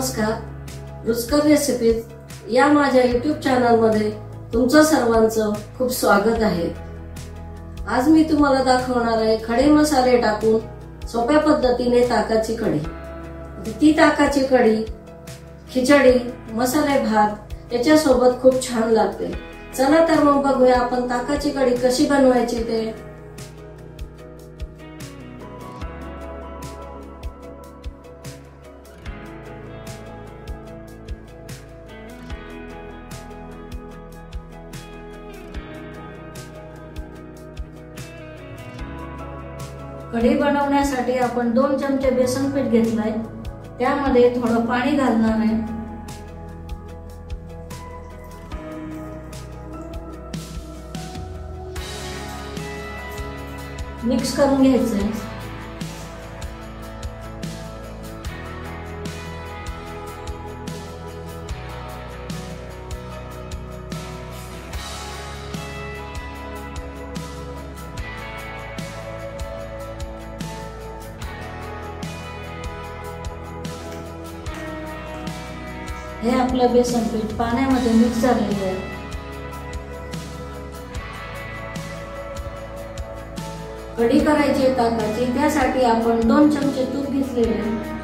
नमस्कार. रुचकर रेसिपीज या माझ्या YouTube चॅनलमध्ये तुमचं सर्वांचं खूप स्वागत आहे. आज मी तुम्हाला दाखवणार आहे खडे मसाले टाकून सोप्या पद्धतीने ताकाची कढी. ती ताकाची कढी खिचडी, मसाले भात याच्या सोबत खूप छान लागते. चला तर मग बघूया आपण ताकाची कढी कशी बनवायची ते. कढी बनवण्यासाठी आपण 2 चमचे बेसन पीठ घेतलंय. त्यामध्ये थोडं पाणी घालणार आहे. मिक्स करून घ्यायचंय. हे आपलं बेसन पीठ पाण्यामध्ये मिक्स झालेलं आहे. कढी करायची आहे ताकाची, त्यासाठी आपण 2 चमचे तूप घेतलेले आहे.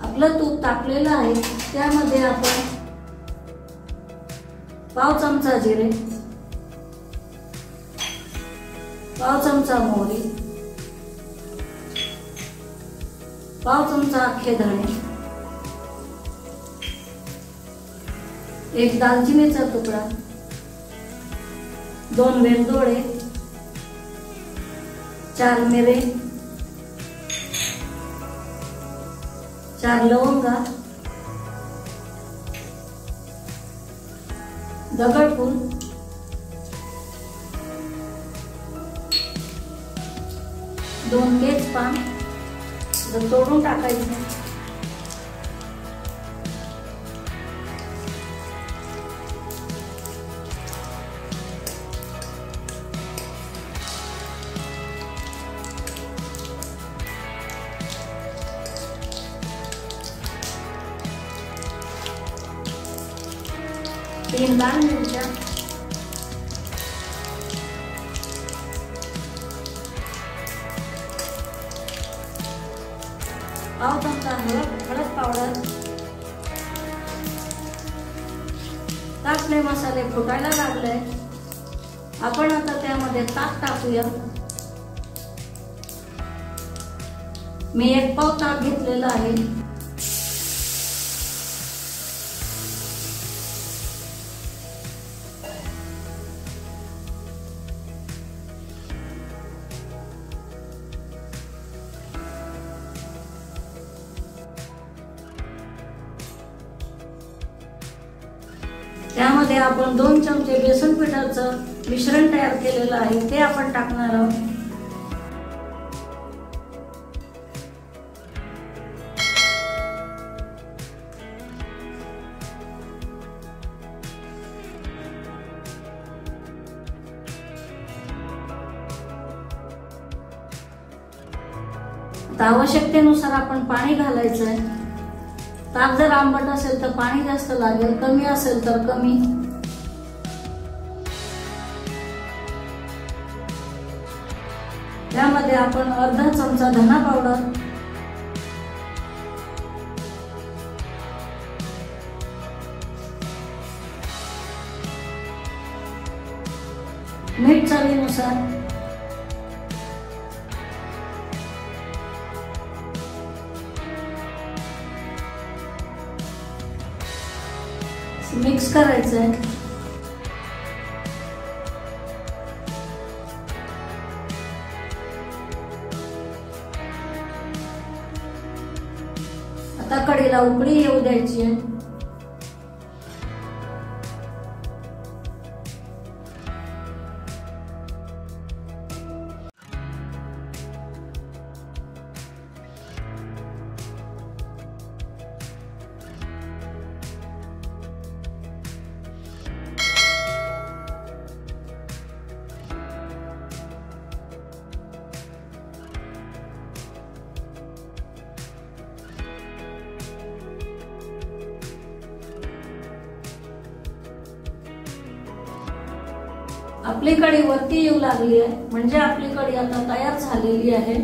आपलं तूप तापलेलं आहे. त्यामध्ये आपण पाव चमचा जिरे, पाव चमचा मोहरी, पाव चमचा अख्खे धणे, 1 दालचिनीचा तुकडा, 2 वेलदोडे, 4 मिरे, 4 लवंगा, दगडफूल, 2 तेजपान तोडून टाकायचे. तीन लाल मिरच्या, पाव चमचा हळद पावडर. आपले मसाले फुटायला लागले. आपण आता त्यामध्ये ताक टाकूया. मी 1 पाव ताक घेतलेला आहे. त्यामध्ये आपण 2 चमचे बेसन पिठाचं मिश्रण तयार केलेलं आहे, ते आपण टाकणार आहोत. आवश्यकतेनुसार आपण पाणी घालायचं आहे. ताक जर आंबट असेल तर पाणी जास्त लागेल, कमी असेल तर कमी. त्यामध्ये आपण अर्धा चमचा धना पावडर, मीठ चवीनुसार, मिक्स करायचं आहे. आता कढीला उकळी येऊ द्यायची आहे. आपली कढी वरती येऊ लागली आहे, म्हणजे आपली कढी आता तयार झालेली आहे.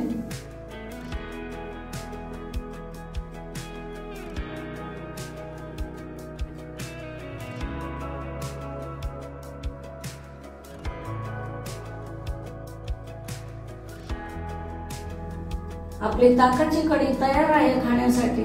आपली ताकाची कढी तयार आहे खाण्यासाठी.